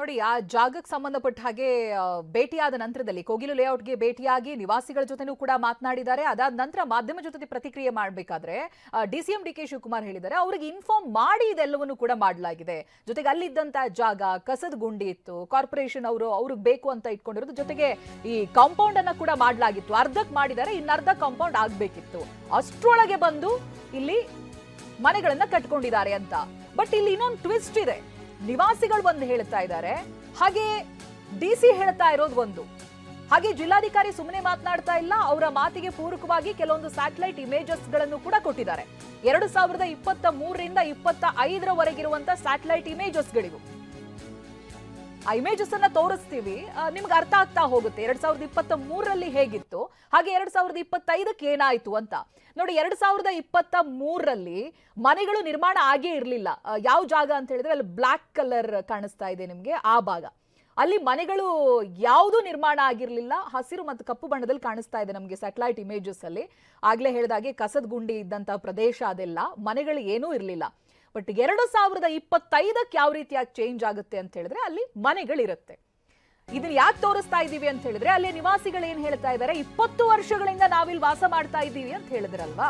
ನೋಡಿ ಆ ಜಾಗಕ್ಕೆ ಸಂಬಂಧಪಟ್ಟ ಹಾಗೆ ಭೇಟಿಯಾದ ನಂತರದಲ್ಲಿ ಕೋಗಿಲು ಲೇಔಟ್ಗೆ ಭೇಟಿಯಾಗಿ ನಿವಾಸಿಗಳ ಜೊತೆನೂ ಕೂಡ ಮಾತನಾಡಿದ್ದಾರೆ. ಅದಾದ ನಂತರ ಮಾಧ್ಯಮ ಜೊತೆ ಪ್ರತಿಕ್ರಿಯೆ ಮಾಡಬೇಕಾದ್ರೆ ಡಿಸಿಎಂ ಡಿಕೆ ಶಿವಕುಮಾರ್ ಹೇಳಿದ್ದಾರೆ ಅವರಿಗೆ ಇನ್ಫಾರ್ಮ್ ಮಾಡಿ ಇದೆಲ್ಲವನ್ನೂ ಕೂಡ ಮಾಡಲಾಗಿದೆ. ಜೊತೆಗೆ ಅಲ್ಲಿದ್ದಂತ ಜಾಗ ಕಸದ ಗುಂಡಿ ಇತ್ತು, ಕಾರ್ಪೊರೇಷನ್ ಅವ್ರಿಗೆ ಬೇಕು ಅಂತ ಇಟ್ಕೊಂಡಿರೋದು. ಜೊತೆಗೆ ಈ ಕಾಂಪೌಂಡ್ ಅನ್ನ ಕೂಡ ಮಾಡಲಾಗಿತ್ತು, ಅರ್ಧಕ್ಕೆ ಮಾಡಿದ್ದಾರೆ, ಇನ್ನರ್ಧ ಕಾಂಪೌಂಡ್ ಆಗ್ಬೇಕಿತ್ತು. ಅಷ್ಟರೊಳಗೆ ಬಂದು ಇಲ್ಲಿ ಮನೆಗಳನ್ನ ಕಟ್ಕೊಂಡಿದ್ದಾರೆ ಅಂತ. ಬಟ್ ಇಲ್ಲಿ ಇನ್ನೊಂದು ಟ್ವಿಸ್ಟ್ ಇದೆ. ನಿವಾಸಿಗಳು ಒಂದು ಹೇಳ್ತಾ ಇದ್ದಾರೆ, ಹಾಗೆ ಡಿಸಿ ಹೇಳ್ತಾ ಇರೋದು ಒಂದು. ಹಾಗೆ ಜಿಲ್ಲಾಧಿಕಾರಿ ಸುಮ್ಮನೆ ಮಾತನಾಡ್ತಾ ಇಲ್ಲ, ಅವರ ಮಾತಿಗೆ ಪೂರಕವಾಗಿ ಕೆಲವೊಂದು ಸ್ಯಾಟಲೈಟ್ ಇಮೇಜಸ್ ಗಳನ್ನು ಕೂಡ ಕೊಟ್ಟಿದ್ದಾರೆ. 2023ರಿಂದ 25ರವರೆಗಿರುವಂತ ಸ್ಯಾಟಲೈಟ್ ಇಮೇಜಸ್ ಗಳಿವು. ಆ ಇಮೇಜಸ್ ಅನ್ನ ತೋರಿಸ್ತೀವಿ, ನಿಮ್ಗೆ ಅರ್ಥ ಆಗ್ತಾ ಹೋಗುತ್ತೆ 2023ರಲ್ಲಿ ಹೇಗಿತ್ತು, ಹಾಗೆ 2025ಕ್ಕೆ ಏನಾಯ್ತು ಅಂತ. ನೋಡಿ, 2023ರಲ್ಲಿ ಮನೆಗಳು ನಿರ್ಮಾಣ ಆಗೇ ಇರಲಿಲ್ಲ. ಯಾವ ಜಾಗ ಅಂತ ಹೇಳಿದ್ರೆ ಅಲ್ಲಿ ಬ್ಲಾಕ್ ಕಲರ್ ಕಾಣಿಸ್ತಾ ಇದೆ ನಿಮ್ಗೆ, ಆ ಭಾಗ. ಅಲ್ಲಿ ಮನೆಗಳು ಯಾವುದು ನಿರ್ಮಾಣ ಆಗಿರ್ಲಿಲ್ಲ, ಹಸಿರು ಮತ್ತು ಕಪ್ಪು ಬಣ್ಣದಲ್ಲಿ ಕಾಣಿಸ್ತಾ ಇದೆ ನಮಗೆ ಸ್ಯಾಟಲೈಟ್ ಇಮೇಜಸ್ ಅಲ್ಲಿ. ಆಗ್ಲೇ ಹೇಳಿದಾಗೆ ಕಸದ ಗುಂಡಿ ಇದ್ದಂತ ಪ್ರದೇಶ ಅದೆಲ್ಲ, ಮನೆಗಳು ಏನೂ ಇರಲಿಲ್ಲ. ಬಟ್ 2025ಕ್ಕೆ ಯಾವ ರೀತಿಯಾಗಿ ಚೇಂಜ್ ಆಗುತ್ತೆ ಅಂತ ಹೇಳಿದ್ರೆ ಅಲ್ಲಿ ಮನೆಗಳಿರುತ್ತೆ. ಇದನ್ನ ಯಾಕೆ ತೋರಿಸ್ತಾ ಇದ್ದೀವಿ ಅಂತ ಹೇಳಿದ್ರೆ ಅಲ್ಲಿ ನಿವಾಸಿಗಳು ಏನ್ ಹೇಳ್ತಾ ಇದ್ದಾರೆ, 20 ವರ್ಷಗಳಿಂದ ನಾವಿಲ್ಲಿ ವಾಸ ಮಾಡ್ತಾ ಇದ್ದೀವಿ ಅಂತ ಹೇಳಿದ್ರಲ್ವಾ.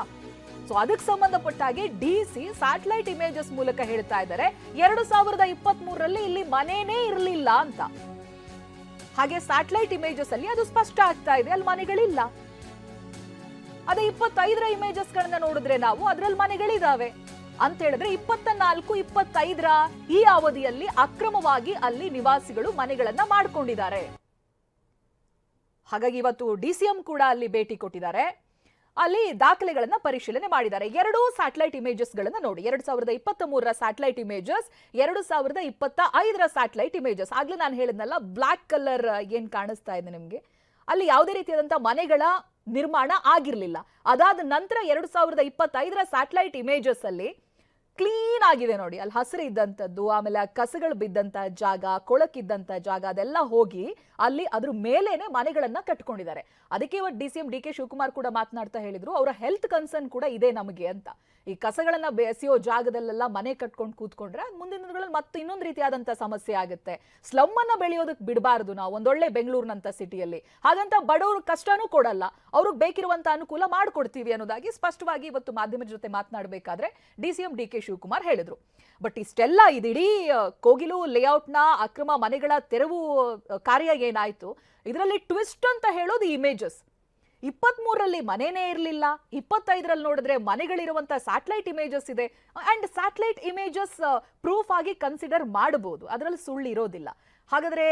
ಸೊ ಅದಕ್ಕೆ ಸಂಬಂಧಪಟ್ಟ ಹಾಗೆ ಡಿಸಿ ಸ್ಯಾಟಲೈಟ್ ಇಮೇಜಸ್ ಮೂಲಕ ಹೇಳ್ತಾ ಇದ್ದಾರೆ 2023ರಲ್ಲಿ ಇಲ್ಲಿ ಮನೆನೇ ಇರಲಿಲ್ಲ ಅಂತ. ಹಾಗೆ ಸ್ಯಾಟಲೈಟ್ ಇಮೇಜಸ್ ಅಲ್ಲಿ ಅದು ಸ್ಪಷ್ಟ ಆಗ್ತಾ ಇದೆ, ಅಲ್ಲಿ ಮನೆಗಳಿಲ್ಲ. ಅದೇ 25ರ ಇಮೇಜಸ್ ಗಳನ್ನ ನೋಡಿದ್ರೆ ನಾವು ಅದ್ರಲ್ಲಿ ಮನೆಗಳಿದಾವೆ ಅಂತ ಹೇಳಿದ್ರೆ 24-25ರ ಈ ಅವಧಿಯಲ್ಲಿ ಅಕ್ರಮವಾಗಿ ಅಲ್ಲಿ ನಿವಾಸಿಗಳು ಮನೆಗಳನ್ನ ಮಾಡ್ಕೊಂಡಿದ್ದಾರೆ. ಹಾಗಾಗಿ ಇವತ್ತು ಡಿಸಿಎಂ ಕೂಡ ಅಲ್ಲಿ ಭೇಟಿ ಕೊಟ್ಟಿದ್ದಾರೆ, ಅಲ್ಲಿ ದಾಖಲೆಗಳನ್ನ ಪರಿಶೀಲನೆ ಮಾಡಿದ್ದಾರೆ. 2 ಸ್ಯಾಟಲೈಟ್ ಇಮೇಜಸ್ ಗಳನ್ನ ನೋಡಿ, 2023ರ ಸ್ಯಾಟಲೈಟ್ ಇಮೇಜಸ್, 2025ರ ಸ್ಯಾಟಲೈಟ್ ಇಮೇಜಸ್. ಆಗ್ಲೇ ನಾನು ಹೇಳಿದ್ನಲ್ಲ, ಬ್ಲಾಕ್ ಕಲರ್ ಏನ್ ಕಾಣಿಸ್ತಾ ಇದೆ ನಿಮ್ಗೆ, ಅಲ್ಲಿ ಯಾವುದೇ ರೀತಿಯಾದಂತಹ ಮನೆಗಳ ನಿರ್ಮಾಣ ಆಗಿರ್ಲಿಲ್ಲ. ಅದಾದ ನಂತರ 2025ರ ಸ್ಯಾಟಲೈಟ್ ಇಮೇಜಸ್ ಅಲ್ಲಿ ಕ್ಲೀನ್ ಆಗಿದೆ ನೋಡಿ, ಅಲ್ಲಿ ಹಸಿರು ಇದ್ದಂಥದ್ದು, ಆಮೇಲೆ ಕಸಗಳು ಬಿದ್ದಂತ ಜಾಗ, ಕೊಳಕಿದ್ದಂತ ಜಾಗ ಅದೆಲ್ಲ ಹೋಗಿ ಅಲ್ಲಿ ಅದ್ರ ಮೇಲೇನೆ ಮನೆಗಳನ್ನ ಕಟ್ಕೊಂಡಿದ್ದಾರೆ. ಅದಕ್ಕೆ ಇವತ್ತು ಡಿಸಿಎಂ ಡಿಕೆ ಶಿವಕುಮಾರ್ ಕೂಡ ಮಾತನಾಡ್ತಾ ಹೇಳಿದ್ರು, ಅವರ ಹೆಲ್ತ್ ಕನ್ಸರ್ನ್ ಕೂಡ ಇದೆ ನಮಗೆ ಅಂತ. ಈ ಕಸಗಳನ್ನ ಬೆಸೆಯೋ ಜಾಗದಲ್ಲೆಲ್ಲ ಮನೆ ಕಟ್ಕೊಂಡು ಕೂತ್ಕೊಂಡ್ರೆ ಮುಂದಿನ ದಿನಗಳಲ್ಲಿ ಮತ್ತೆ ಇನ್ನೊಂದು ರೀತಿಯಾದಂತ ಸಮಸ್ಯೆ ಆಗುತ್ತೆ. ಸ್ಲಮ್ ಅನ್ನ ಬೆಳೆಯೋದಕ್ಕೆ ಬಿಡಬಾರದು ನಾವು, ಒಂದೊಳ್ಳೆ ಬೆಂಗಳೂರಿನಂತ ಸಿಟಿಯಲ್ಲಿ. ಹಾಗಂತ ಬಡವರು ಕಷ್ಟನೂ ಕೊಡಲ್ಲ, ಅವ್ರಿಗೆ ಬೇಕಿರುವಂತ ಅನುಕೂಲ ಮಾಡ್ಕೊಡ್ತೀವಿ ಅನ್ನೋದಾಗಿ ಸ್ಪಷ್ಟವಾಗಿ ಇವತ್ತು ಮಾಧ್ಯಮದ ಜೊತೆ ಮಾತನಾಡಬೇಕಾದ್ರೆ ಡಿಸಿಎಂ ಡಿಕೆ ಶಿವಕುಮಾರ್ ಹೇಳಿದ್ರು. ಬಟ್ ಇಷ್ಟೆಲ್ಲ ಇದಿಡೀ ಕೋಗಿಲು ಲೇಔಟ್ನ ಅಕ್ರಮ ಮನೆಗಳ ತೆರವು ಕಾರ್ಯ ಏನಾಯ್ತು, ಇದರಲ್ಲಿ ಟ್ವಿಸ್ಟ್ ಅಂತ ಹೇಳೋದು ಇಮೇಜಸ್. 23ರಲ್ಲಿ ಮನೆನೇ ಇರಲಿಲ್ಲ, 25ರಲ್ಲಿ ನೋಡಿದ್ರೆ ಮನೆಗಳಿರುವಂತ ಸ್ಯಾಟಲೈಟ್ ಇಮೇಜಸ್ ಇದೆ. ಅಂಡ್ ಸ್ಯಾಟಲೈಟ್ ಇಮೇಜಸ್ ಪ್ರೂಫ್ ಆಗಿ ಕನ್ಸಿಡರ್ ಮಾಡಬಹುದು, ಅದರಲ್ಲಿ ಸುಳ್ಳು ಇರೋದಿಲ್ಲ. ಹಾಗಾದ್ರೆ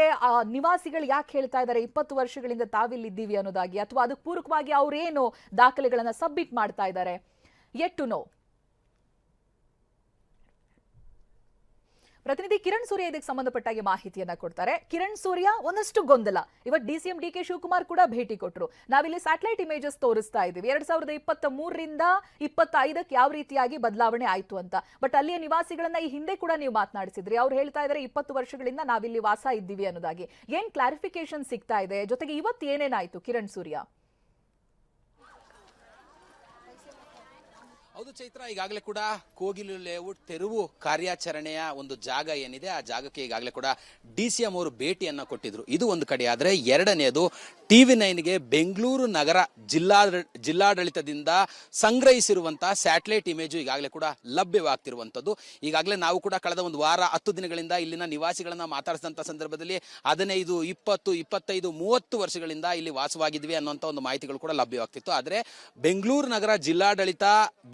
ನಿವಾಸಿಗಳು ಯಾಕೆ ಹೇಳ್ತಾ ಇದ್ದಾರೆ 20 ವರ್ಷಗಳಿಂದ ತಾವಿಲ್ಲಿದ್ದೀವಿ ಅನ್ನೋದಾಗಿ, ಅಥವಾ ಅದಕ್ಕೆ ಪೂರಕವಾಗಿ ಅವ್ರೇನು ದಾಖಲೆಗಳನ್ನ ಸಬ್ಮಿಟ್ ಮಾಡ್ತಾ ಇದ್ದಾರೆ, ಯೆಟ್ ಟು ನೋ. ಪ್ರತಿನಿಧಿ ಕಿರಣ್ ಸೂರ್ಯ ಇದಕ್ಕೆ ಸಂಬಂಧಪಟ್ಟಾಗಿ ಮಾಹಿತಿಯನ್ನ ಕೊಡ್ತಾರೆ. ಕಿರಣ್ ಸೂರ್ಯ, ಒಂದಷ್ಟು ಗೊಂದಲ. ಇವತ್ತು ಡಿಸಿಎಂ ಡಿಕೆ ಶಿವಕುಮಾರ್ ಕೂಡ ಭೇಟಿ ಕೊಟ್ಟರು. ನಾವಿಲ್ಲಿ ಸ್ಯಾಟಲೈಟ್ ಇಮೇಜಸ್ ತೋರಿಸ್ತಾ ಇದ್ದೀವಿ 2023ರಿಂದ 25ಕ್ಕೆ ಯಾವ ರೀತಿಯಾಗಿ ಬದಲಾವಣೆ ಆಯ್ತು ಅಂತ. ಬಟ್ ಅಲ್ಲಿಯ ನಿವಾಸಿಗಳನ್ನ ಈ ಹಿಂದೆ ಕೂಡ ನೀವು ಮಾತನಾಡಿಸಿದ್ರಿ, ಅವ್ರು ಹೇಳ್ತಾ ಇದ್ದಾರೆ 20 ವರ್ಷಗಳಿಂದ ನಾವಿಲ್ಲಿ ವಾಸ ಇದ್ದೀವಿ ಅನ್ನೋದಾಗಿ. ಏನ್ ಕ್ಲಾರಿಫಿಕೇಶನ್ ಸಿಗ್ತಾ ಇದೆ, ಜೊತೆಗೆ ಇವತ್ತು ಏನೇನಾಯ್ತು ಕಿರಣ್ ಸೂರ್ಯ? ಹೌದು ಚೈತ್ರ, ಈಗಾಗಲೇ ಕೂಡ ಕೋಗಿಲು ಲೇಔಟ್ ತೆರವು ಕಾರ್ಯಾಚರಣೆಯ ಒಂದು ಜಾಗ ಏನಿದೆ ಆ ಜಾಗಕ್ಕೆ ಈಗಾಗಲೇ ಕೂಡ ಡಿಸಿಎಂ ಅವರು ಭೇಟಿಯನ್ನ ಕೊಟ್ಟಿದ್ರು. ಇದು ಒಂದು ಕಡೆ ಆದ್ರೆ, ಎರಡನೆಯದು TV9ಗೆ ಬೆಂಗಳೂರು ನಗರ ಜಿಲ್ಲಾಡಳಿತದಿಂದ ಸಂಗ್ರಹಿಸಿರುವಂತಹ ಸ್ಯಾಟಲೈಟ್ ಇಮೇಜು ಈಗಾಗಲೇ ಕೂಡ ಲಭ್ಯವಾಗ್ತಿರುವಂತದ್ದು. ಈಗಾಗಲೇ ನಾವು ಕೂಡ ಕಳೆದ ಒಂದು ವಾರ 10 ದಿನಗಳಿಂದ ಇಲ್ಲಿನ ನಿವಾಸಿಗಳನ್ನ ಮಾತಾಡಿಸಿದಂತ ಸಂದರ್ಭದಲ್ಲಿ 15, 20, 25, 30 ವರ್ಷಗಳಿಂದ ಇಲ್ಲಿ ವಾಸವಾಗಿದ್ವಿ ಅನ್ನುವಂತ ಒಂದು ಮಾಹಿತಿಗಳು ಕೂಡ ಲಭ್ಯವಾಗ್ತಿತ್ತು. ಆದ್ರೆ ಬೆಂಗಳೂರು ನಗರ ಜಿಲ್ಲಾಡಳಿತ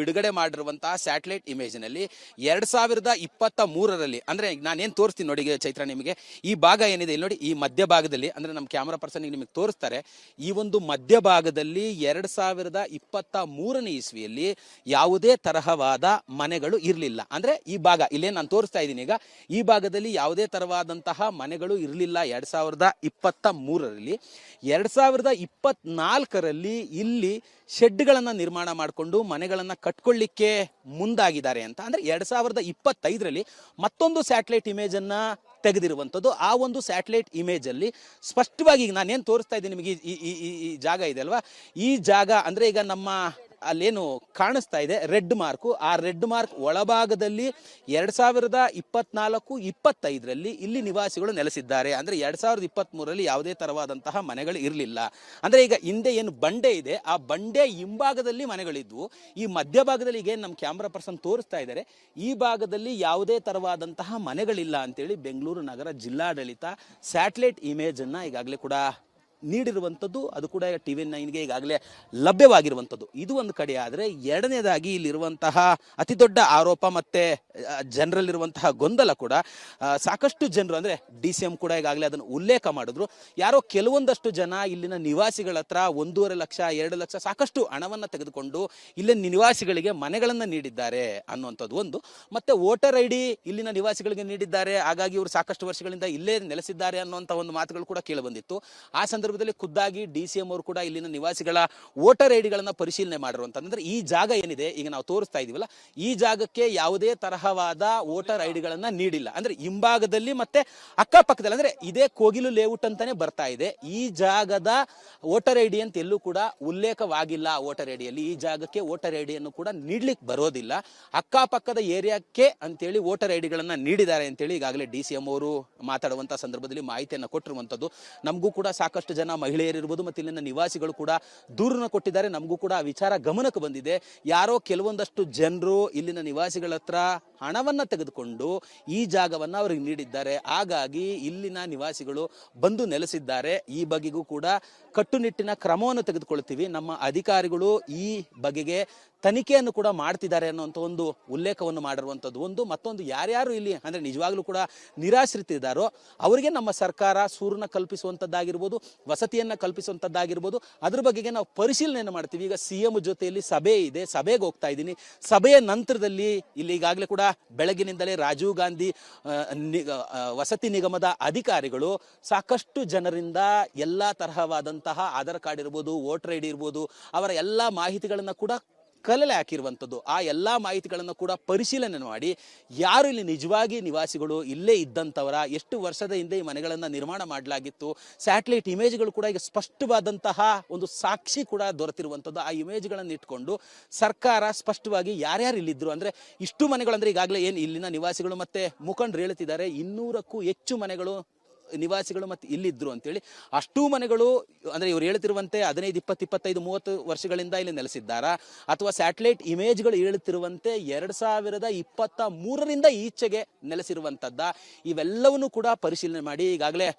ಬಿಡುಗಡೆ ಮಾಡಿರುವಂತಹ ಸ್ಯಾಟಲೈಟ್ ಇಮೇಜ್ ನಲ್ಲಿ 2023ರಲ್ಲಿ, ಅಂದ್ರೆ ನಾನೇನ್ ತೋರಿಸ್ತೀನಿ ನೋಡಿ ಚೈತ್ರ ನಿಮಗೆ, ಈ ಭಾಗ ಏನಿದೆ ಇಲ್ಲಿ ನೋಡಿ, ಈ ಮಧ್ಯ ಭಾಗದಲ್ಲಿ, ಅಂದ್ರೆ ನಮ್ಮ ಕ್ಯಾಮರಾ ಪರ್ಸನ್ ನಿಮಗೆ ತೋರಿಸ್ತಾರೆ, ಈ ಒಂದು ಮಧ್ಯ ಭಾಗದಲ್ಲಿ 2023ನೇ ಇಸ್ವಿಯಲ್ಲಿ ಯಾವುದೇ ತರಹವಾದ ಮನೆಗಳು ಇರಲಿಲ್ಲ. ಅಂದ್ರೆ ಈ ಭಾಗ ಇಲ್ಲೇ ನಾನು ತೋರಿಸ್ತಾ ಇದ್ದೀನಿ ಈಗ, ಈ ಭಾಗದಲ್ಲಿ ಯಾವುದೇ ತರವಾದಂತಹ ಮನೆಗಳು ಇರಲಿಲ್ಲ 2023ರಲ್ಲಿ. 2024ರಲ್ಲಿ ಇಲ್ಲಿ ಶೆಡ್ಗಳನ್ನ ನಿರ್ಮಾಣ ಮಾಡಿಕೊಂಡು ಮನೆಗಳನ್ನ ಕಟ್ಕೊಳ್ಳಿಕ್ಕೆ ಮುಂದಾಗಿದ್ದಾರೆ ಅಂತ. ಅಂದ್ರೆ 2025ರಲ್ಲಿ ಮತ್ತೊಂದು ಸ್ಯಾಟಲೈಟ್ ಇಮೇಜ್ ಅನ್ನ ತೆಗೆದಿರುವಂಥದ್ದು. ಆ ಒಂದು ಸ್ಯಾಟಲೈಟ್ ಇಮೇಜ್ ಅಲ್ಲಿ ಸ್ಪಷ್ಟವಾಗಿ ನಾನೇನು ತೋರಿಸ್ತಾ ಇದ್ದೀನಿ ನಿಮಗೆ, ಈ ಜಾಗ ಇದೆ ಅಲ್ವಾ, ಈ ಜಾಗ ಅಂದ್ರೆ ಈಗ ನಮ್ಮ ಅಲ್ಲೇನು ಕಾಣಿಸ್ತಾ ಇದೆ ರೆಡ್ ಮಾರ್ಕು, ಆ ರೆಡ್ ಮಾರ್ಕ್ ಒಳಭಾಗದಲ್ಲಿ 2024-25ರಲ್ಲಿ ಇಲ್ಲಿ ನಿವಾಸಿಗಳು ನೆಲೆಸಿದ್ದಾರೆ. ಅಂದ್ರೆ 2023ರಲ್ಲಿ ಯಾವುದೇ ತರವಾದಂತಹ ಮನೆಗಳು ಇರಲಿಲ್ಲ. ಅಂದ್ರೆ ಈಗ ಹಿಂದೆ ಏನು ಬಂಡೆ ಇದೆ, ಆ ಬಂಡೆ ಹಿಂಭಾಗದಲ್ಲಿ ಮನೆಗಳಿದ್ವು. ಈ ಮಧ್ಯಭಾಗದಲ್ಲಿ ಈಗ ನಮ್ಮ ಕ್ಯಾಮ್ರಾ ಪರ್ಸನ್ ತೋರಿಸ್ತಾ ಇದ್ದಾರೆ, ಈ ಭಾಗದಲ್ಲಿ ಯಾವುದೇ ತರವಾದಂತಹ ಮನೆಗಳಿಲ್ಲ ಅಂತೇಳಿ ಬೆಂಗಳೂರು ನಗರ ಜಿಲ್ಲಾಡಳಿತ ಸ್ಯಾಟಲೈಟ್ ಇಮೇಜ್ ಅನ್ನ ಈಗಾಗಲೇ ಕೂಡ ನೀಡಿರುವಂಥದ್ದು. ಅದು ಕೂಡ TV9ಗೆ ಈಗಾಗಲೇ ಲಭ್ಯವಾಗಿರುವಂಥದ್ದು. ಇದು ಒಂದು ಕಡೆ ಆದರೆ, ಎರಡನೇದಾಗಿ ಇಲ್ಲಿರುವಂತಹ ಅತಿ ದೊಡ್ಡ ಆರೋಪ ಮತ್ತೆ ಜನರಲ್ಲಿರುವಂತಹ ಗೊಂದಲ ಕೂಡ ಸಾಕಷ್ಟು ಜನರು, ಅಂದ್ರೆ DCM ಕೂಡ ಈಗಾಗಲೇ ಅದನ್ನು ಉಲ್ಲೇಖ ಮಾಡಿದ್ರು. ಯಾರೋ ಕೆಲವೊಂದಷ್ಟು ಜನ ಇಲ್ಲಿನ ನಿವಾಸಿಗಳ ಹತ್ರ 1.5 ಲಕ್ಷ 2 ಲಕ್ಷ ಸಾಕಷ್ಟು ಹಣವನ್ನು ತೆಗೆದುಕೊಂಡು ಇಲ್ಲಿನ ನಿವಾಸಿಗಳಿಗೆ ಮನೆಗಳನ್ನು ನೀಡಿದ್ದಾರೆ ಅನ್ನುವಂಥದ್ದು ಒಂದು. ಮತ್ತೆ ವೋಟರ್ ID ಇಲ್ಲಿನ ನಿವಾಸಿಗಳಿಗೆ ನೀಡಿದ್ದಾರೆ, ಹಾಗಾಗಿ ಇವರು ಸಾಕಷ್ಟು ವರ್ಷಗಳಿಂದ ಇಲ್ಲೇ ನೆಲೆಸಿದ್ದಾರೆ ಅನ್ನುವಂಥ ಒಂದು ಮಾತುಗಳು ಕೂಡ ಕೇಳಿಬಂದಿತ್ತು. ಆ ಸಂದರ್ಭದಲ್ಲಿ ಖುದ್ದಾಗಿ DCM ಅವರು ಕೂಡ ಇಲ್ಲಿನ ನಿವಾಸಿಗಳ ವೋಟರ್ ಐಡಿಗಳನ್ನ ಪರಿಶೀಲನೆ ಮಾಡಿರುವಂತದ್ದು. ಅಂದ್ರೆ ಈ ಜಾಗ ಏನಿದೆ ಈಗ ನಾವು ತೋರಿಸ್ತಾ ಇದೀವಲ್ಲ, ಈ ಜಾಗಕ್ಕೆ ಯಾವುದೇ ತರಹವಾದ ವೋಟರ್ ಐಡಿಗಳನ್ನ ನೀಡಿಲ್ಲ. ಅಂದ್ರೆ ಹಿಂಭಾಗದಲ್ಲಿ ಮತ್ತೆ ಅಕ್ಕಪಕ್ಕದಲ್ಲಿ, ಅಂದ್ರೆ ಇದೇ ಕೋಗಿಲು ಲೇಔಟ್ ಅಂತಾನೆ ಬರ್ತಾ ಇದೆ. ಈ ಜಾಗದ ವೋಟರ್ ಐಡಿ ಅಂತ ಎಲ್ಲೂ ಕೂಡ ಉಲ್ಲೇಖವಾಗಿಲ್ಲ. ವೋಟರ್ ಐಡಿಯಲ್ಲಿ ಈ ಜಾಗಕ್ಕೆ ವೋಟರ್ ಐಡಿಯನ್ನು ಕೂಡ ನೀಡ್ಲಿಕ್ಕೆ ಬರೋದಿಲ್ಲ. ಅಕ್ಕಪಕ್ಕದ ಏರಿಯಾಕ್ಕೆ ಅಂತೇಳಿ ವೋಟರ್ ಐಡಿಗಳನ್ನ ನೀಡಿದ್ದಾರೆ ಅಂತೇಳಿ ಈಗಾಗಲೇ DCM ಅವರು ಮಾತಾಡುವಂತಹ ಸಂದರ್ಭದಲ್ಲಿ ಮಾಹಿತಿಯನ್ನು ಕೊಟ್ಟಿರುವಂತದ್ದು. ನಮಗೂ ಕೂಡ ಸಾಕಷ್ಟು ಜನ ಮಹಿಳೆಯರಿರ್ಬೋದು ಮತ್ತೆ ಇಲ್ಲಿನ ನಿವಾಸಿಗಳು ಕೂಡ ದೂರನ್ನು ಕೊಟ್ಟಿದ್ದಾರೆ. ನಮಗೂ ಕೂಡ ಆ ವಿಚಾರ ಗಮನಕ್ಕೆ ಬಂದಿದೆ. ಯಾರೋ ಕೆಲವೊಂದಷ್ಟು ಜನರು ಇಲ್ಲಿನ ನಿವಾಸಿಗಳ ಹತ್ರ ಹಣವನ್ನ ತೆಗೆದುಕೊಂಡು ಈ ಜಾಗವನ್ನ ಅವರಿಗೆ ನೀಡಿದ್ದಾರೆ. ಹಾಗಾಗಿ ಇಲ್ಲಿನ ನಿವಾಸಿಗಳು ಬಂದು ನೆಲೆಸಿದ್ದಾರೆ. ಈ ಬಗೆಗೂ ಕೂಡ ಕಟ್ಟುನಿಟ್ಟಿನ ಕ್ರಮವನ್ನು ತೆಗೆದುಕೊಳ್ತೀವಿ. ನಮ್ಮ ಅಧಿಕಾರಿಗಳು ಈ ಬಗೆಗೆ ತನಿಖೆಯನ್ನು ಕೂಡ ಮಾಡ್ತಿದ್ದಾರೆ ಅನ್ನುವಂಥ ಒಂದು ಉಲ್ಲೇಖವನ್ನು ಮಾಡಿರುವಂಥದ್ದು ಒಂದು. ಮತ್ತೊಂದು, ಯಾರ್ಯಾರು ಇಲ್ಲಿ ಅಂದ್ರೆ ನಿಜವಾಗ್ಲೂ ಕೂಡ ನಿರಾಶ್ರಿತರಿದ್ದಾರೋ ಅವರಿಗೆ ನಮ್ಮ ಸರ್ಕಾರ ಸೂರನ್ನ ಕಲ್ಪಿಸುವಂಥದ್ದಾಗಿರ್ಬೋದು, ವಸತಿಯನ್ನ ಕಲ್ಪಿಸುವಂಥದ್ದಾಗಿರ್ಬೋದು, ಅದ್ರ ಬಗೆಗೆ ನಾವು ಪರಿಶೀಲನೆಯನ್ನು ಮಾಡ್ತೀವಿ. ಈಗ CM ಜೊತೆಯಲ್ಲಿ ಸಭೆ ಇದೆ, ಸಭೆಗೆ ಹೋಗ್ತಾ ಇದ್ದೀನಿ. ಸಭೆಯ ನಂತರದಲ್ಲಿ ಇಲ್ಲಿ ಈಗಾಗಲೇ ಕೂಡ ಬೆಳಗಿನಿಂದಲೇ ರಾಜೀವ್ ಗಾಂಧಿ ವಸತಿ ನಿಗಮದ ಅಧಿಕಾರಿಗಳು ಸಾಕಷ್ಟು ಜನರಿಂದ ಎಲ್ಲಾ ತರಹವಾದಂತಹ ಆಧಾರ್ ಕಾರ್ಡ್ ಇರ್ಬೋದು, ವೋಟರ್ ID ಇರ್ಬೋದು, ಅವರ ಎಲ್ಲಾ ಮಾಹಿತಿಗಳನ್ನ ಕೂಡ ಕಲಲೆ ಹಾಕಿರುವಂಥದ್ದು. ಆ ಎಲ್ಲ ಮಾಹಿತಿಗಳನ್ನು ಕೂಡ ಪರಿಶೀಲನೆ ಮಾಡಿ ಯಾರು ಇಲ್ಲಿ ನಿಜವಾಗಿ ನಿವಾಸಿಗಳು, ಇಲ್ಲೇ ಇದ್ದಂಥವರ, ಎಷ್ಟು ವರ್ಷದ ಹಿಂದೆ ಈ ಮನೆಗಳನ್ನು ನಿರ್ಮಾಣ ಮಾಡಲಾಗಿತ್ತು, ಸ್ಯಾಟಲೈಟ್ ಇಮೇಜ್ಗಳು ಕೂಡ ಈಗ ಸ್ಪಷ್ಟವಾದಂತಹ ಒಂದು ಸಾಕ್ಷಿ ಕೂಡ ದೊರೆತಿರುವಂಥದ್ದು. ಆ ಇಮೇಜ್ಗಳನ್ನು ಇಟ್ಕೊಂಡು ಸರ್ಕಾರ ಸ್ಪಷ್ಟವಾಗಿ ಯಾರ್ಯಾರು ಇಲ್ಲಿದ್ರು, ಅಂದರೆ ಇಷ್ಟು ಮನೆಗಳಂದ್ರೆ ಈಗಾಗಲೇ ಏನು ಇಲ್ಲಿನ ನಿವಾಸಿಗಳು ಮತ್ತೆ ಮುಖಂಡರು ಹೇಳ್ತಿದ್ದಾರೆ 200ಕ್ಕೂ ಹೆಚ್ಚು ಮನೆಗಳು ನಿವಾಸಿಗಳು ಮತ್ತೆ ಇಲ್ಲಿದ್ರು ಅಂತೇಳಿ. ಅಷ್ಟೂ ಮನೆಗಳು ಅಂದ್ರೆ ಇವ್ರು ಹೇಳ್ತಿರುವಂತೆ 15, 20, 25, 30 ವರ್ಷಗಳಿಂದ ಇಲ್ಲಿ ನೆಲೆಸಿದ್ದಾರಾ, ಅಥವಾ ಸ್ಯಾಟಲೈಟ್ ಇಮೇಜ್ಗಳು ಹೇಳುತ್ತಿರುವಂತೆ 2023ರಿಂದ ಈಚೆಗೆ ನೆಲೆಸಿರುವಂತದ್ದ, ಇವೆಲ್ಲವನ್ನೂ ಕೂಡ ಪರಿಶೀಲನೆ ಮಾಡಿ ಈಗಾಗಲೇ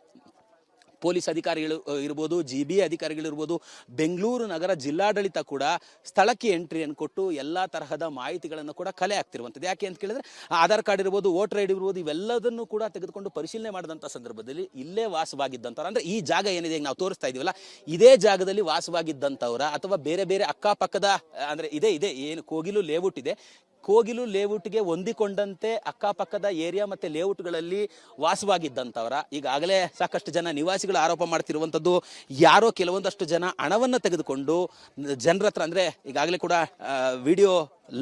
ಪೊಲೀಸ್ ಅಧಿಕಾರಿಗಳು ಇರ್ಬೋದು, GB ಅಧಿಕಾರಿಗಳಿರ್ಬೋದು, ಬೆಂಗಳೂರು ನಗರ ಜಿಲ್ಲಾಡಳಿತ ಕೂಡ ಸ್ಥಳಕ್ಕೆ ಎಂಟ್ರಿಯನ್ನು ಕೊಟ್ಟು ಎಲ್ಲ ತರಹದ ಮಾಹಿತಿಗಳನ್ನು ಕೂಡ ಕಲೆ ಹಾಕ್ತಿರುವಂಥದ್ದು. ಯಾಕೆ ಅಂತ ಕೇಳಿದ್ರೆ ಆಧಾರ್ ಕಾರ್ಡ್ ಇರ್ಬೋದು, ವೋಟರ್ ID ಇರ್ಬೋದು, ಇವೆಲ್ಲದನ್ನು ಕೂಡ ತೆಗೆದುಕೊಂಡು ಪರಿಶೀಲನೆ ಮಾಡಿದಂಥ ಸಂದರ್ಭದಲ್ಲಿ ಇಲ್ಲೇ ವಾಸವಾಗಿದ್ದಂಥವ್ರು, ಅಂದ್ರೆ ಈ ಜಾಗ ಏನಿದೆ ಈಗ ನಾವು ತೋರಿಸ್ತಾ ಇದೀವಲ್ಲ, ಇದೇ ಜಾಗದಲ್ಲಿ ವಾಸವಾಗಿದ್ದಂಥವ್ರ ಅಥವಾ ಬೇರೆ ಬೇರೆ ಅಕ್ಕಪಕ್ಕದ ಅಂದ್ರೆ ಇದೆ ಏನು ಕೋಗಿಲು ಲೇಔಟ್ ಇದೆ, ಕೋಗಿಲು ಲೇಔಟ್ಗೆ ಹೊಂದಿಕೊಂಡಂತೆ ಅಕ್ಕಪಕ್ಕದ ಏರಿಯಾ ಮತ್ತೆ ಲೇಔಟ್ಗಳಲ್ಲಿ ವಾಸವಾಗಿದ್ದಂಥವ್ರ. ಈಗಾಗಲೇ ಸಾಕಷ್ಟು ಜನ ನಿವಾಸಿಗಳು ಆರೋಪ ಮಾಡ್ತಿರುವಂಥದ್ದು, ಯಾರೋ ಕೆಲವೊಂದಷ್ಟು ಜನ ಹಣವನ್ನು ತೆಗೆದುಕೊಂಡು ಜನರ ಹತ್ರ, ಅಂದ್ರೆ ಈಗಾಗಲೇ ಕೂಡ ವಿಡಿಯೋ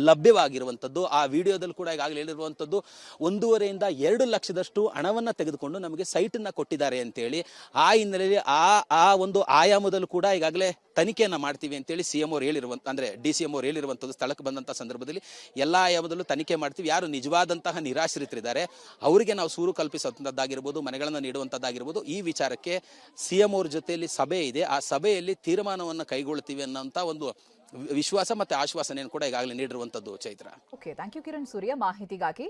ಲಭ್ಯವಾಗಿರುವಂಥದ್ದು. ಆ ವಿಡಿಯೋದಲ್ಲಿ ಕೂಡ ಈಗಾಗಲೇ ಹೇಳಿರುವಂಥದ್ದು 1.5ರಿಂದ 2 ಲಕ್ಷದಷ್ಟು ಹಣವನ್ನು ತೆಗೆದುಕೊಂಡು ನಮಗೆ ಸೈಟನ್ನ ಕೊಟ್ಟಿದ್ದಾರೆ ಅಂತೇಳಿ. ಆ ಹಿನ್ನೆಲೆಯಲ್ಲಿ ಆ ಒಂದು ಆಯಾಮದಲ್ಲೂ ಕೂಡ ಈಗಾಗಲೇ ತನಿಖೆಯನ್ನ ಮಾಡ್ತೀವಿ ಅಂತೇಳಿ CM ಅವರು ಹೇಳಿರುವಂತ, ಅಂದ್ರೆ DCM ಅವರು ಹೇಳಿರುವಂಥದ್ದು. ಸ್ಥಳಕ್ಕೆ ಬಂದಂತಹ ಸಂದರ್ಭದಲ್ಲಿ ಎಲ್ಲ ಆಯಾಮದಲ್ಲೂ ತನಿಖೆ ಮಾಡ್ತೀವಿ. ಯಾರು ನಿಜವಾದಂತಹ ನಿರಾಶ್ರಿತರಿದ್ದಾರೆ ಅವರಿಗೆ ನಾವು ಸೂರು ಕಲ್ಪಿಸುವಂಥದ್ದಾಗಿರ್ಬೋದು, ಮನೆಗಳನ್ನು ನೀಡುವಂಥದ್ದಾಗಿರ್ಬೋದು, ಈ ವಿಚಾರಕ್ಕೆ CM ಅವ್ರ ಜೊತೆಯಲ್ಲಿ ಸಭೆ ಇದೆ. ಆ ಸಭೆಯಲ್ಲಿ ತೀರ್ಮಾನವನ್ನು ಕೈಗೊಳ್ತೀವಿ ಅನ್ನೋಂಥ ಒಂದು ವಿಶ್ವಾಸ ಮತ್ತೆ ಆಶ್ವಾಸನೆಯನ್ನು ಕೂಡ ಈಗಾಗಲೇ ನೀಡಿರುವಂಥದ್ದು. Chaitra. Okay, thank you Kiran Surya ಮಾಹಿತಿಗಾಗಿ.